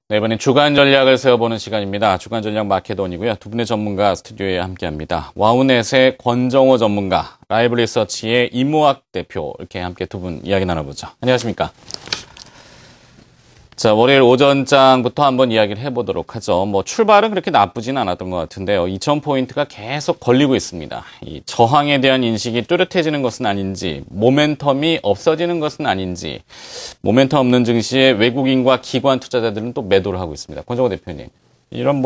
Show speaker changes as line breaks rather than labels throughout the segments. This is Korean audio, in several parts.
네, 이번엔 주간 전략을 세워보는 시간입니다. 주간 전략 마켓온이고요. 두 분의 전문가 스튜디오에 함께합니다. 와우넷의 권정호 전문가, 라이브 리서치의 이무학 대표 이렇게 함께 두 분 이야기 나눠보죠. 안녕하십니까? 자, 월요일 오전장부터 한번 이야기를 해보도록 하죠. 출발은 그렇게 나쁘진 않았던 것 같은데요. 2000포인트가 계속 걸리고 있습니다. 이 저항에 대한 인식이 뚜렷해지는 것은 아닌지, 모멘텀이 없어지는 것은 아닌지, 모멘텀 없는 증시에 외국인과 기관 투자자들은 또 매도를 하고 있습니다. 권정호 대표님, 이런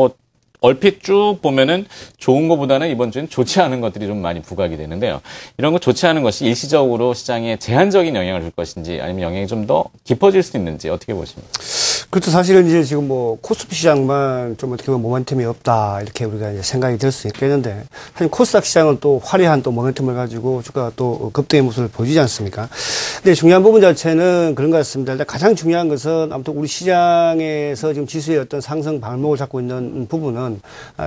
얼핏 쭉 보면은 좋은 것보다는 이번 주엔 좋지 않은 것들이 좀 많이 부각이 되는데요. 이런 거 좋지 않은 것이 일시적으로 시장에 제한적인 영향을 줄 것인지 아니면 영향이 좀 더 깊어질 수 있는지 어떻게 보십니까?
그렇죠. 사실은 이제 지금 코스피 시장만 좀 어떻게 보면 모멘텀이 없다 이렇게 우리가 이제 생각이 들 수 있겠는데 사실 코스닥 시장은 또 화려한 또 모멘텀을 가지고 주가가 또 급등의 모습을 보여주지 않습니까? 근데 중요한 부분 자체는 그런 것 같습니다. 일단 가장 중요한 것은 아무튼 우리 시장에서 지금 지수의 어떤 상승 발목을 잡고 있는 부분은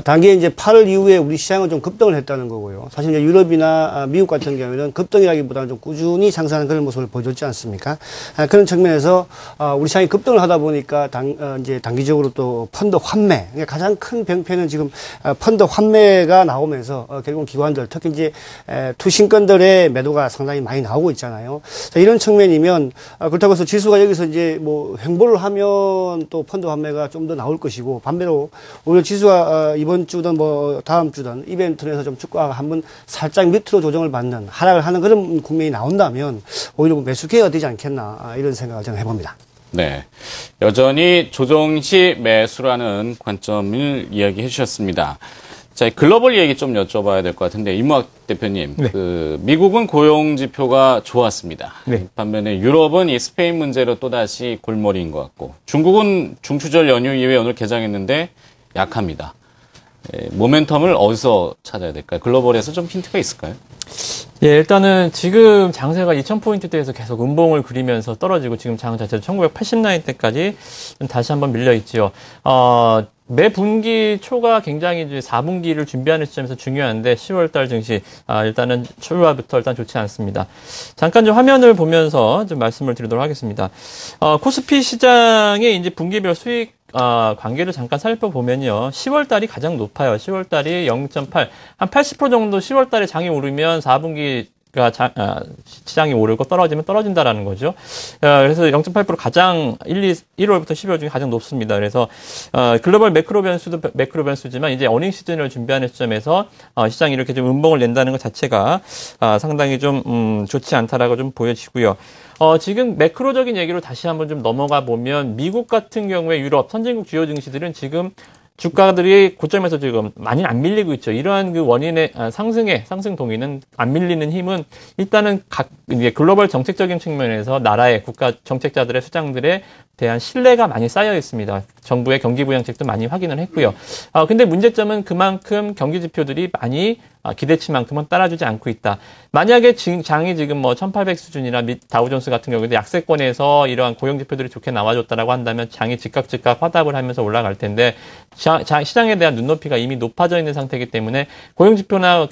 단기에 이제 8월 이후에 우리 시장은 좀 급등을 했다는 거고요. 사실 이제 유럽이나 미국 같은 경우에는 급등이라기보다는 좀 꾸준히 상승하는 그런 모습을 보여줬지 않습니까? 그런 측면에서 우리 시장이 급등을 하다 보니까 이제 단기적으로 또 펀드 환매, 그러니까 가장 큰 병폐는 지금 펀드 환매가 나오면서 결국은 기관들, 특히 이제 투신권들의 매도가 상당히 많이 나오고 있잖아요. 자, 이런 측면이면 그렇다고 해서 지수가 여기서 이제 횡보를 하면 또 펀드 환매가 좀 더 나올 것이고 반대로 오히려 지수가 이번 주든 다음 주든 이벤트에서 좀 주가가 한번 살짝 밑으로 조정을 받는 하락을 하는 그런 국면이 나온다면 오히려 매수 기회가 되지 않겠나 이런 생각을 저는 해봅니다.
네. 여전히 조정 시 매수라는 관점을 이야기해 주셨습니다. 자, 글로벌 얘기 좀 여쭤봐야 될 것 같은데, 이무학 대표님.
네.
미국은 고용 지표가 좋았습니다.
네.
반면에 유럽은 이 스페인 문제로 또다시 골머리인 것 같고, 중국은 중추절 연휴 이후에 오늘 개장했는데 약합니다. 모멘텀을 어디서 찾아야 될까요? 글로벌에서 좀 힌트가 있을까요?
예, 일단은 지금 장세가 2000포인트대에서 계속 음봉을 그리면서 떨어지고 지금 장 자체도 1980라인대까지 다시 한번 밀려 있지요. 매 분기 초가 굉장히 이제 4분기를 준비하는 시점에서 중요한데 10월달 증시 일단은 출발부터 일단 좋지 않습니다. 잠깐 좀 화면을 보면서 좀 말씀을 드리도록 하겠습니다. 코스피 시장의 이제 분기별 수익 관계를 잠깐 살펴보면요. 10월 달이 가장 높아요. 10월 달이 0.8, 한 80% 정도 10월 달에 장이 오르면 4분기가 시장이 오르고 떨어지면 떨어진다라는 거죠. 그래서 0.8% 가장 1월부터 12월 중에 가장 높습니다. 그래서 글로벌 매크로 변수도 매크로 변수지만 이제 어닝 시즌을 준비하는 시점에서 시장이 이렇게 좀 음봉을 낸다는 것 자체가 상당히 좀 좋지 않다라고 좀 보여지고요. 지금 매크로적인 얘기로 다시 한번 좀 넘어가 보면 미국 같은 경우에 유럽 선진국 주요 증시들은 지금 주가들이 고점에서 지금 많이 안 밀리고 있죠. 이러한 그 원인의 상승 동의는 안 밀리는 힘은 일단은 이제 글로벌 정책적인 측면에서 나라의 국가 정책자들의 수장들에 대한 신뢰가 많이 쌓여 있습니다. 정부의 경기 부양책도 많이 확인을 했고요. 근데 문제점은 그만큼 경기 지표들이 많이 기대치만큼은 따라주지 않고 있다. 만약에 장이 지금 1800 수준이나 다우존스 같은 경우에도 약세권에서 이러한 고용 지표들이 좋게 나와줬다라고 한다면 장이 즉각 화답을 하면서 올라갈 텐데 시장에 대한 눈높이가 이미 높아져 있는 상태이기 때문에 고용 지표나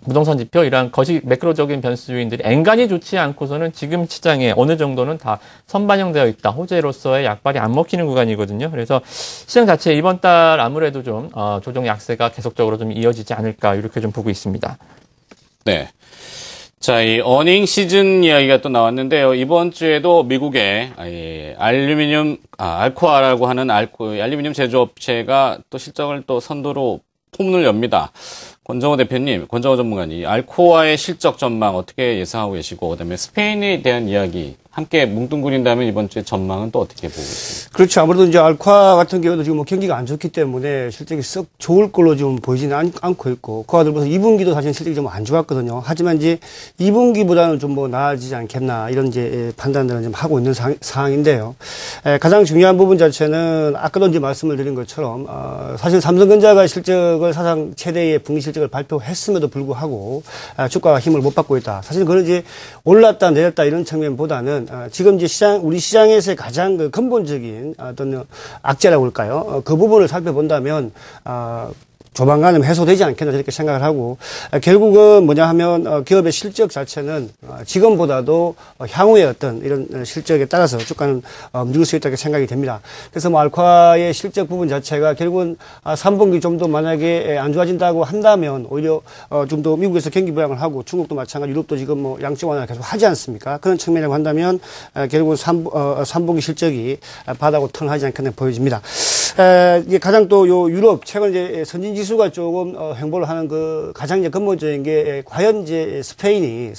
부동산 지표 이러한 매크로적인 변수 요인들이 엔간히 좋지 않고서는 지금 시장에 어느 정도는 다 선반영되어 있다. 호재로서의 약발이 안 먹히는 구간이거든요. 그래서 시장 자체 이번 달 아무래도 좀 조정 약세가 계속적으로 좀 이어지지 않을까 이렇게 좀 보고 있습니다.
네. 자, 이 어닝 시즌 이야기가 또 나왔는데요. 이번 주에도 미국의 알코아라고 하는 알루미늄 제조업체가 또 실적을 또 선두로 포문을 엽니다. 권정호 대표님, 권정호 전문가님, 알코아의 실적 전망 어떻게 예상하고 계시고, 그다음에 스페인에 대한 이야기 함께 뭉뚱그린다면 이번 주에 전망은 또 어떻게 보고 있습니까?
그렇죠. 아무래도 이제 알코아 같은 경우도 지금 경기가 안 좋기 때문에 실적이 썩 좋을 걸로 좀 보이지는 않고 있고, 그와 더불어서 2분기도 사실 실적이 좀 안 좋았거든요. 하지만 이제 2분기보다는 좀 나아지지 않겠나 이런 이제 판단들을 좀 하고 있는 상황인데요. 가장 중요한 부분 자체는 아까도 이제 말씀을 드린 것처럼, 사실 삼성전자가 실적을 사상 최대의 분기 실적을 발표했음에도 불구하고, 주가가 힘을 못 받고 있다. 사실 그건 이제 올랐다 내렸다 이런 측면보다는 지금 이제 우리 시장에서의 가장 그 근본적인 어떤 악재라고 할까요? 그 부분을 살펴본다면, 조만간은 해소되지 않겠나 저렇게 생각을 하고 결국은 뭐냐 하면 기업의 실적 자체는 지금보다도 향후의 어떤 이런 실적에 따라서 주가는 움직일 수 있다고 생각이 됩니다. 그래서 뭐 알파의 실적 부분 자체가 결국은 3분기 좀 더 만약에 안 좋아진다고 한다면 오히려 좀 더 미국에서 경기 부양을 하고 중국도 마찬가지 유럽도 지금 뭐 양적 완화를 계속 하지 않습니까? 그런 측면이라고 한다면 결국은 3분기 실적이 바닥으로 턴하지 않겠나 보여집니다. 이게 가장 또 요 유럽 최근 이제 선진 지수가 조금 횡보를 하는 그 가장 이제 근본적인 게 과연 이제 스페인이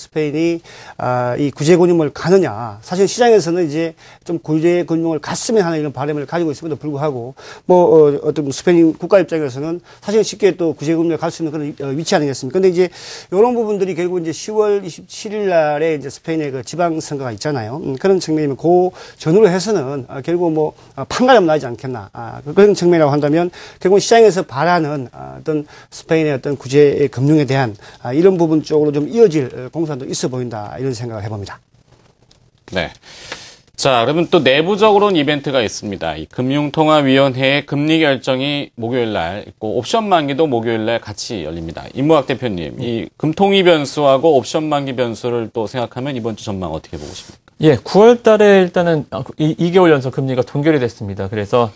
이 구제 금융을 가느냐. 사실 시장에서는 이제 좀 구제 금융을 갔으면 하는 이런 바람을 가지고 있음에도 불구하고 뭐 어떤 스페인 국가 입장에서는 사실 쉽게 또 구제 금융을 갈 수 있는 그런 위치 아니겠습니까? 근데 이제 이런 부분들이 결국 이제 10월 27일 날에 이제 스페인의 그 지방 선거가 있잖아요. 그런 측면이면 그 전후로 해서는 결국 뭐 판가름 나지 않겠나. 그런 측면이라고 한다면 결국 시장에서 바라는 어떤 스페인의 어떤 구제 금융에 대한 이런 부분 쪽으로 좀 이어질 공산도 있어 보인다 이런 생각을 해봅니다.
네. 자, 그러면 또 내부적으로는 이벤트가 있습니다. 이 금융통화위원회의 금리 결정이 목요일 날 있고 옵션 만기도 목요일 날 같이 열립니다. 임무학 대표님, 이 금통위 변수하고 옵션 만기 변수를 또 생각하면 이번 주 전망 어떻게 보고 싶습니까?
예, 9월 달에 일단은 2개월 연속 금리가 동결이 됐습니다. 그래서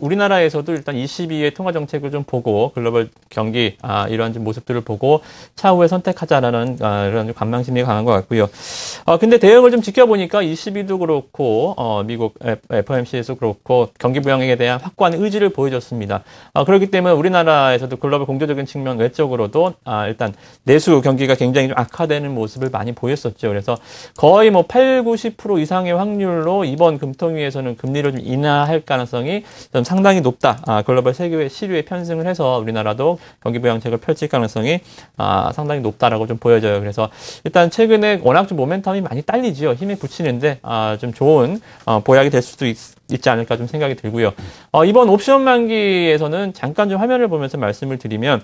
우리나라에서도 일단 22의 통화 정책을 좀 보고 글로벌 경기 이러한 좀 모습들을 보고 차후에 선택하자라는 이런 관망심이 강한 것 같고요. 근데 대응을 좀 지켜보니까 22도 그렇고 미국 FOMC에서 그렇고 경기 부양에 대한 확고한 의지를 보여줬습니다. 그렇기 때문에 우리나라에서도 글로벌 공조적인 측면 외적으로도 일단 내수 경기가 굉장히 좀 악화되는 모습을 많이 보였었죠. 그래서 거의 뭐 90% 이상의 확률로 이번 금통위에서는 금리를 좀 인하할 가능성이 좀 상당히 높다. 글로벌 세계 시류에 편승을 해서 우리나라도 경기 부양책을 펼칠 가능성이 상당히 높다라고 좀 보여져요. 그래서 일단 최근에 워낙 좀 모멘텀이 많이 딸리지요. 힘이 붙이는데 좀 좋은 보약이 될 수도 있지 않을까 좀 생각이 들고요. 이번 옵션 만기에서는 잠깐 좀 화면을 보면서 말씀을 드리면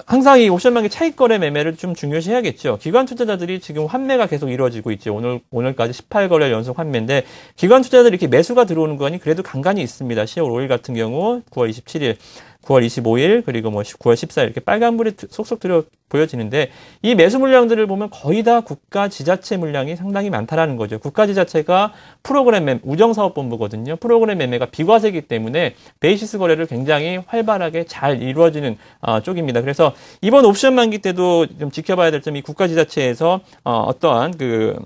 항상 이 옵션 만기 차익 거래 매매를 좀 중요시해야겠죠. 기관 투자자들이 지금 환매가 계속 이루어지고 있죠. 오늘까지 18거래 연속 환매인데 기관 투자자들이 이렇게 매수가 들어오는 거니 그래도 간간이 있습니다. 10월 5일 같은 경우 9월 27일 9월 25일 그리고 뭐 9월 14일 이렇게 빨간불이 속속 보여지는데 이 매수 물량들을 보면 거의 다 국가 지자체 물량이 상당히 많다라는 거죠. 국가 지자체가 프로그램 매매, 우정사업본부거든요. 프로그램 매매가 비과세이기 때문에 베이시스 거래를 굉장히 활발하게 잘 이루어지는 쪽입니다. 그래서 이번 옵션 만기 때도 좀 지켜봐야 될 점이 국가 지자체에서 어떠한 그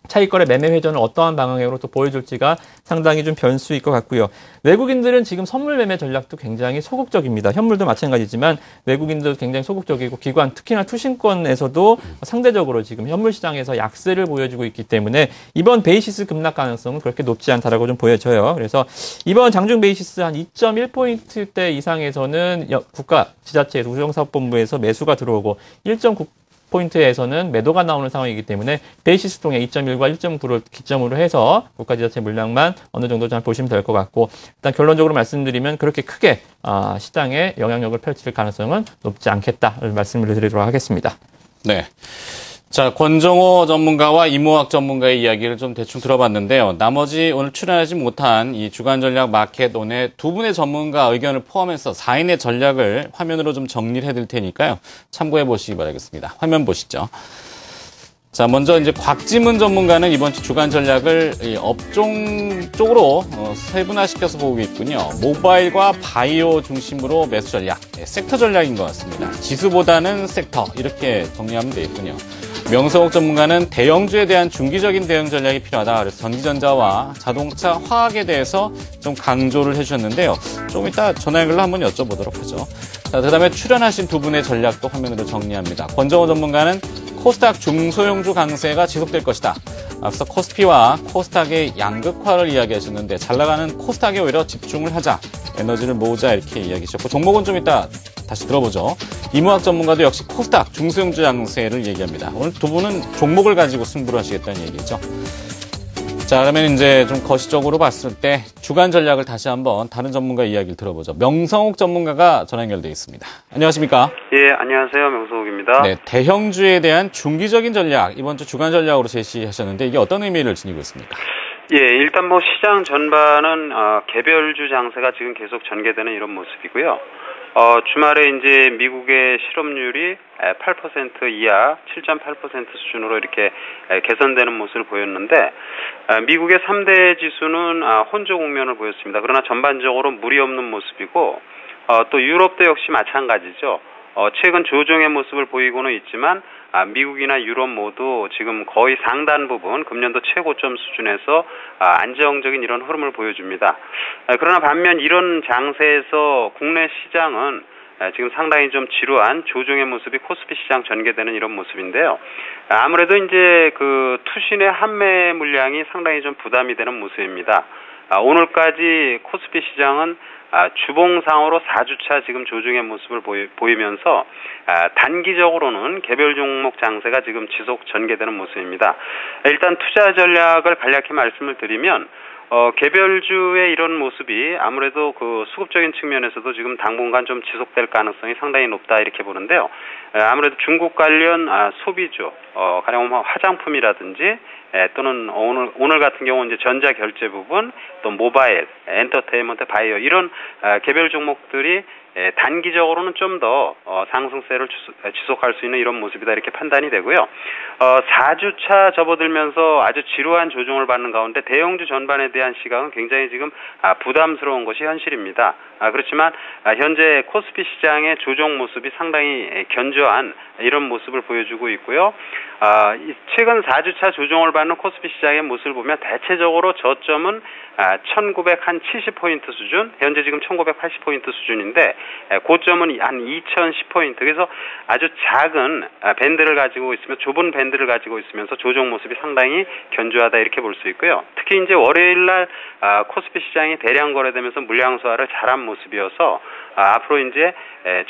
차익거래 매매 회전을 어떠한 방향으로 또 보여줄지가 상당히 좀 변수일 것 같고요. 외국인들은 지금 선물 매매 전략도 굉장히 소극적입니다. 현물도 마찬가지지만 외국인도 굉장히 소극적이고 기관 특히나 투신권에서도 상대적으로 지금 현물 시장에서 약세를 보여주고 있기 때문에 이번 베이시스 급락 가능성은 그렇게 높지 않다라고 좀 보여져요. 그래서 이번 장중 베이시스 한 2.1포인트대 이상에서는 국가 지자체에서 우정사업본부에서 매수가 들어오고 1.9포인트에서는 매도가 나오는 상황이기 때문에 베이시스 통해 2.1과 1.9를 기점으로 해서 국가지자체 물량만 어느 정도 잘 보시면 될 것 같고 일단 결론적으로 말씀드리면 그렇게 크게 시장에 영향력을 펼칠 가능성은 높지 않겠다를 말씀을 드리도록 하겠습니다.
네. 자, 권정호 전문가와 이모학 전문가의 이야기를 좀 대충 들어봤는데요. 나머지 오늘 출연하지 못한 이 주간전략 마켓온의 두 분의 전문가 의견을 포함해서 4인의 전략을 화면으로 좀 정리를 해드릴 테니까요. 참고해 보시기 바라겠습니다. 화면 보시죠. 자, 먼저 이제 곽지문 전문가는 이번 주 주간 전략을 업종 쪽으로 세분화시켜서 보고 있군요. 모바일과 바이오 중심으로 매수 전략, 섹터 전략인 것 같습니다. 지수보다는 섹터 이렇게 정리하면 되겠군요. 명성욱 전문가는 대형주에 대한 중기적인 대응 전략이 필요하다. 그래서 전기전자와 자동차, 화학에 대해서 좀 강조를 해주셨는데요. 좀 이따 전화 연결로 한번 여쭤보도록 하죠. 자, 그다음에 출연하신 두 분의 전략도 화면으로 정리합니다. 권정호 전문가는 코스닥 중소형주 강세가 지속될 것이다. 앞서 코스피와 코스닥의 양극화를 이야기하셨는데 잘 나가는 코스닥에 오히려 집중을 하자. 에너지를 모으자 이렇게 이야기하셨고 종목은 좀 이따 다시 들어보죠. 이무학 전문가도 역시 코스닥 중소형주 양세를 얘기합니다. 오늘 두 분은 종목을 가지고 승부를 하시겠다는 얘기죠. 자, 그러면 이제 좀 거시적으로 봤을 때 주간 전략을 다시 한번 다른 전문가 이야기를 들어보죠. 명성욱 전문가가 전화 연결돼 있습니다. 안녕하십니까?
예, 안녕하세요. 명성욱입니다.
네, 대형주에 대한 중기적인 전략, 이번 주 주간 전략으로 제시하셨는데 이게 어떤 의미를 지니고 있습니까?
예, 일단 뭐 시장 전반은 개별주 장세가 지금 계속 전개되는 이런 모습이고요. 주말에 이제 미국의 실업률이 8% 이하 7.8% 수준으로 이렇게 개선되는 모습을 보였는데, 미국의 3대 지수는 혼조 국면을 보였습니다. 그러나 전반적으로 무리 없는 모습이고, 또 유럽도 역시 마찬가지죠. 최근 조정의 모습을 보이고는 있지만, 미국이나 유럽 모두 지금 거의 상단 부분 금년도 최고점 수준에서 안정적인 이런 흐름을 보여줍니다. 그러나 반면 이런 장세에서 국내 시장은 지금 상당히 좀 지루한 조정의 모습이 코스피 시장 전개되는 이런 모습인데요. 아무래도 이제 그 투신의 환매 물량이 상당히 좀 부담이 되는 모습입니다. 오늘까지 코스피 시장은 주봉상으로 4주차 지금 조정의 모습을 보이면서 단기적으로는 개별 종목 장세가 지금 지속 전개되는 모습입니다. 일단 투자 전략을 간략히 말씀을 드리면, 개별주의 이런 모습이 아무래도 그 수급적인 측면에서도 지금 당분간 좀 지속될 가능성이 상당히 높다 이렇게 보는데요. 아무래도 중국 관련 소비주, 가령 뭐 화장품이라든지 또는 오늘 같은 경우 이제 전자 결제 부분, 또 모바일, 엔터테인먼트, 바이오 이런 개별 종목들이 단기적으로는 좀 더 상승세를 지속할 수 있는 이런 모습이다 이렇게 판단이 되고요. 4주차 접어들면서 아주 지루한 조정을 받는 가운데 대형주 전반에 대한 시각은 굉장히 지금 부담스러운 것이 현실입니다. 그렇지만 현재 코스피 시장의 조정 모습이 상당히 견조한 이런 모습을 보여주고 있고요. 최근 4주차 조정을 받는 코스피 시장의 모습을 보면 대체적으로 저점은 1970포인트 수준, 현재 지금 1980포인트 수준인데 고점은 한 2010포인트, 그래서 아주 작은 밴드를 가지고 있으면 좁은 밴드를 가지고 있으면서 조정 모습이 상당히 견조하다 이렇게 볼 수 있고요. 특히 이제 월요일 날 코스피 시장이 대량 거래되면서 물량 소화를 잘한 모습이어서 앞으로 이제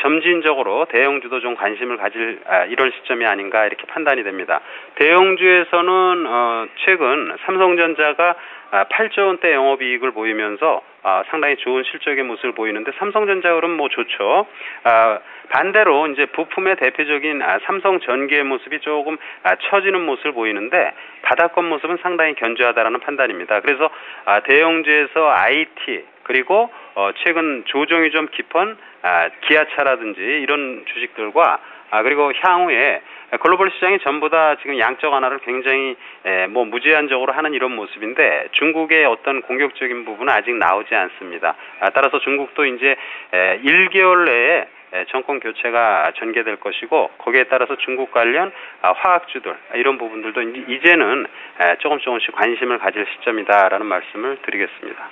점진적으로 대형주도 좀 관심을 가질 이런 시점이 아닌가 이렇게 판단이 됩니다. 대형주에서는 최근 삼성전자가 8조 원대 영업이익을 보이면서 상당히 좋은 실적의 모습을 보이는데, 삼성전자 흐름 뭐 좋죠. 반대로 이제 부품의 대표적인 삼성전기의 모습이 조금 처지는 모습을 보이는데, 바닥권 모습은 상당히 견조하다라는 판단입니다. 그래서 대형주에서 IT 그리고 최근 조정이 좀 깊은 기아차라든지 이런 주식들과 그리고 향후에 글로벌 시장이 전부 다 지금 양적 완화를 굉장히 뭐 무제한적으로 하는 이런 모습인데, 중국의 어떤 공격적인 부분은 아직 나오지 않습니다. 따라서 중국도 이제 1개월 내에 정권 교체가 전개될 것이고, 거기에 따라서 중국 관련 화학주들 이런 부분들도 이제는 조금씩 관심을 가질 시점이다라는 말씀을 드리겠습니다.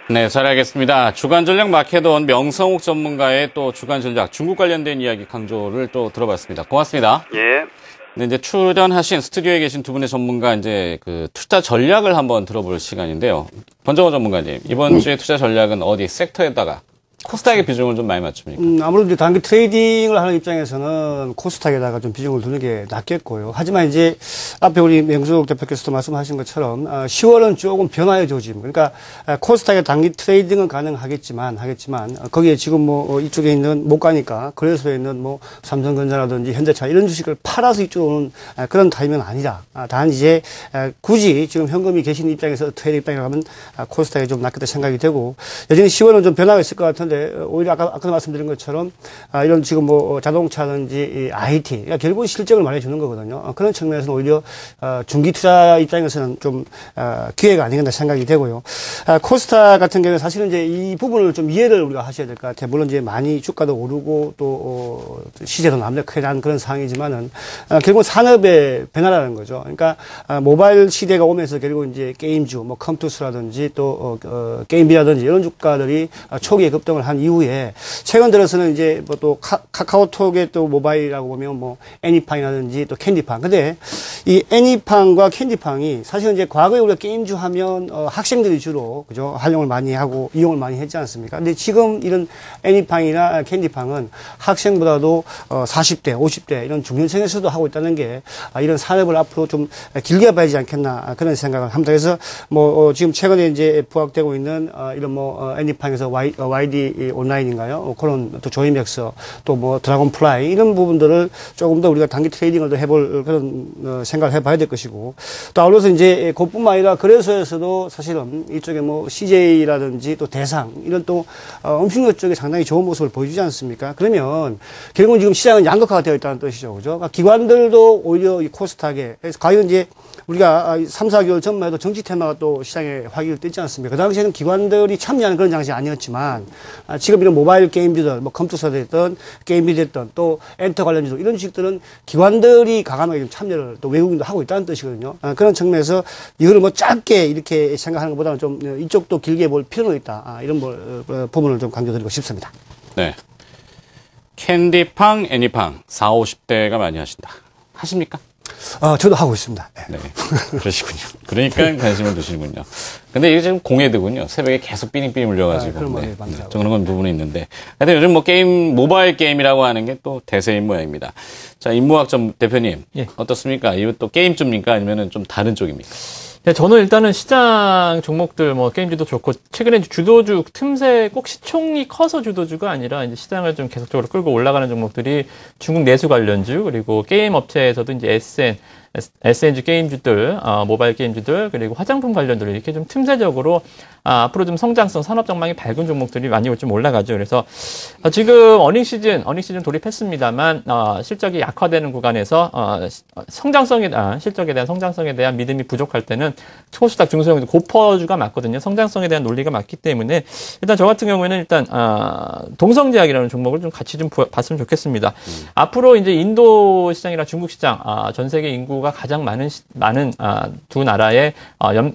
네, 잘 알겠습니다. 주간 전략 마켓원 명성욱 전문가의 또 주간 전략 중국 관련된 이야기 강조를 또 들어봤습니다. 고맙습니다.
예.
네, 이제 출연하신 스튜디오에 계신 두 분의 전문가 이제 그 투자 전략을 한번 들어볼 시간인데요. 권정호 전문가님, 이번 주에 투자 전략은 어디 섹터에다가 코스닥의 비중을 좀 많이 맞춥니까?
아무래도 이제 단기 트레이딩을 하는 입장에서는 코스닥에다가 좀 비중을 두는 게 낫겠고요. 하지만 이제 앞에 우리 명수욱 대표께서도 말씀하신 것처럼 10월은 조금 변화의 조짐. 그러니까 코스닥의 단기 트레이딩은 가능하겠지만 거기에 지금 뭐 이쪽에 있는 못 가니까 거래소에 있는 뭐 삼성전자라든지 현대차 이런 주식을 팔아서 이쪽으로 오는 그런 타이밍은 아니다. 단 이제 굳이 지금 현금이 계신 입장에서 트레이딩 입장이라면 코스닥이 좀 낫겠다 생각이 되고, 여전히 10월은 좀 변화가 있을 것 같은데, 오히려 아까 말씀드린 것처럼 이런 지금 뭐 자동차든지 IT, 그러니까 결국은 실적을 많이 주는 거거든요. 그런 측면에서는 오히려 중기 투자 입장에서는 좀 기회가 아니겠나 생각이 되고요. 코스닥 같은 경우는 사실은 이제 이 부분을 좀 이해를 우리가 하셔야 될 것 같아요. 물론 이제 많이 주가도 오르고 또 시세도 남력하게 난 그런 상황이지만은 결국은 산업의 변화라는 거죠. 그러니까 모바일 시대가 오면서 결국 이제 게임주, 뭐 컴투스라든지 또 게임비라든지 이런 주가들이 초기에 급등을 한 이후에 최근 들어서는 이제 뭐 또 카카오톡의 또 모바일이라고 보면 뭐 애니팡이라든지 또 캔디팡. 근데 이 애니팡과 캔디팡이 사실은 이제 과거에 우리가 게임주 하면 학생들이 주로 그죠 활용을 많이 하고 이용을 많이 했지 않습니까? 근데 지금 이런 애니팡이나 캔디팡은 학생보다도 40대, 50대 이런 중년층에서도 하고 있다는 게 이런 산업을 앞으로 좀 길게 봐야지 않겠나 그런 생각을 합니다. 그래서 뭐 지금 최근에 이제 부각되고 있는 이런 뭐 애니팡에서 YD GTA 온라인인가요? 그런 또 조이맥스, 또 뭐 드라곤 플라이 이런 부분들을 조금 더 우리가 단기 트레이딩을 더 해볼 그런 생각을 해봐야 될 것이고, 또 아울러서 이제 그뿐만 아니라 거래소에서도 사실은 이쪽에 뭐 CJ라든지 또 대상 이런 또 음식료 쪽에 상당히 좋은 모습을 보여주지 않습니까? 그러면 결국은 지금 시장은 양극화가 되어 있다는 뜻이죠, 그죠? 그러니까 기관들도 오히려 이 코스닥에, 그래서 과연 이제 우리가 3, 4개월 전만 해도 정치 테마가 또 시장에 화기를 뗐지 않습니까? 그 당시에는 기관들이 참여하는 그런 장세가 아니었지만, 지금 이런 모바일 게임주들, 뭐 컴퓨터사 됐던, 게임이 됐던, 또 엔터 관련주들, 이런 주식들은 기관들이 가감하게 좀 참여를 또 외국인도 하고 있다는 뜻이거든요. 그런 측면에서 이거를 뭐 짧게 이렇게 생각하는 것보다는 좀 이쪽도 길게 볼 필요는 있다. 이런 부분을 좀 강조드리고 싶습니다.
네. 캔디팡, 애니팡, 40, 50대가 많이 하신다. 하십니까?
저도 하고 있습니다.
네. 그러시군요. 그러니까 관심을 두시는군요. 근데 이게 지금 공해드군요. 새벽에 계속 삐링삐링 울려가지고.
그런
네.
건 맞죠.
좀 그런 건 부분이 있는데. 하여튼 요즘 뭐 모바일 게임이라고 하는 게 또 대세인 모양입니다. 자, 임무학 전 대표님.
예.
어떻습니까? 이거 또 게임 쪽입니까? 아니면은 좀 다른 쪽입니까?
네, 저는 일단은 시장 종목들, 뭐, 게임주도 좋고, 최근에 주도주, 틈새 꼭 시총이 커서 주도주가 아니라, 이제 시장을 좀 계속적으로 끌고 올라가는 종목들이 중국 내수 관련주, 그리고 게임 업체에서도 이제 SNG 게임주들, 모바일 게임주들, 그리고 화장품 관련들, 이렇게 좀 틈새적으로, 앞으로 좀 성장성, 산업 전망이 밝은 종목들이 많이 좀 올라가죠. 그래서, 지금 어닝 시즌 돌입했습니다만, 실적이 약화되는 구간에서, 실적에 대한 성장성에 대한 믿음이 부족할 때는, 코스닥 중소형도 고퍼주가 맞거든요. 성장성에 대한 논리가 맞기 때문에, 일단 저 같은 경우에는 일단, 동성제약이라는 종목을 좀 같이 좀 봤으면 좋겠습니다. 앞으로 이제 인도 시장이나 중국 시장, 전 세계 인구가 가장 많은 두 나라의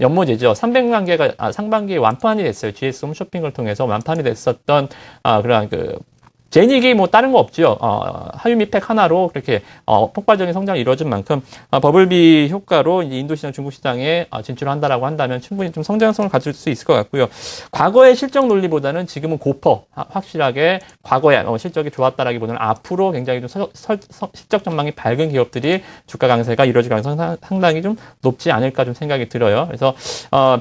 연모제죠. 300만 개가 상반기에 완판이 됐어요. GS 홈쇼핑을 통해서 완판이 됐었던 그런 제닉이 뭐 다른 거 없죠. 하유미팩 하나로 그렇게 폭발적인 성장이 이루어진 만큼 버블비 효과로 이제 인도 시장, 중국 시장에 진출한다라고 한다면 충분히 좀 성장성을 가질 수 있을 것 같고요. 과거의 실적 논리보다는 지금은 고퍼 확실하게 과거에 실적이 좋았다라기보다는 앞으로 굉장히 좀 실적 전망이 밝은 기업들이 주가 강세가 이루어질 가능성이 상당히 좀 높지 않을까 좀 생각이 들어요. 그래서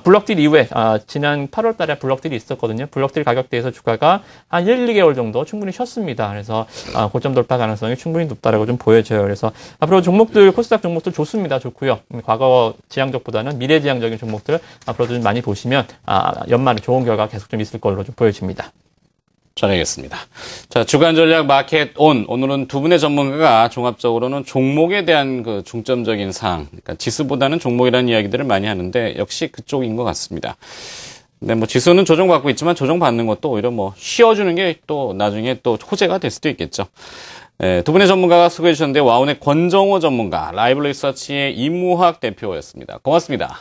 블록딜 이후에 지난 8월달에 블록딜이 있었거든요. 블록딜 가격대에서 주가가 한 1, 2개월 정도 충분히 쉬었습니다. 그래서 고점 돌파 가능성이 충분히 높다라고 좀 보여져요. 그래서 앞으로 종목들, 코스닥 종목들 좋습니다. 좋고요. 과거 지향적보다는 미래지향적인 종목들 앞으로도 좀 많이 보시면 연말에 좋은 결과 계속 좀 있을 걸로 좀 보여집니다.
잘 알겠습니다. 자, 주간 전략 마켓 온. 오늘은 두 분의 전문가가 종합적으로는 종목에 대한 그 중점적인 사항, 그러니까 지수보다는 종목이라는 이야기들을 많이 하는데 역시 그쪽인 것 같습니다. 네, 뭐 지수는 조정받고 있지만 조정받는 것도 오히려 뭐 쉬어주는 게 또 나중에 또 호재가 될 수도 있겠죠. 네, 두 분의 전문가가 수고해 주셨는데 와운의 권정호 전문가, 라이브 리서치의 임무학 대표였습니다. 고맙습니다.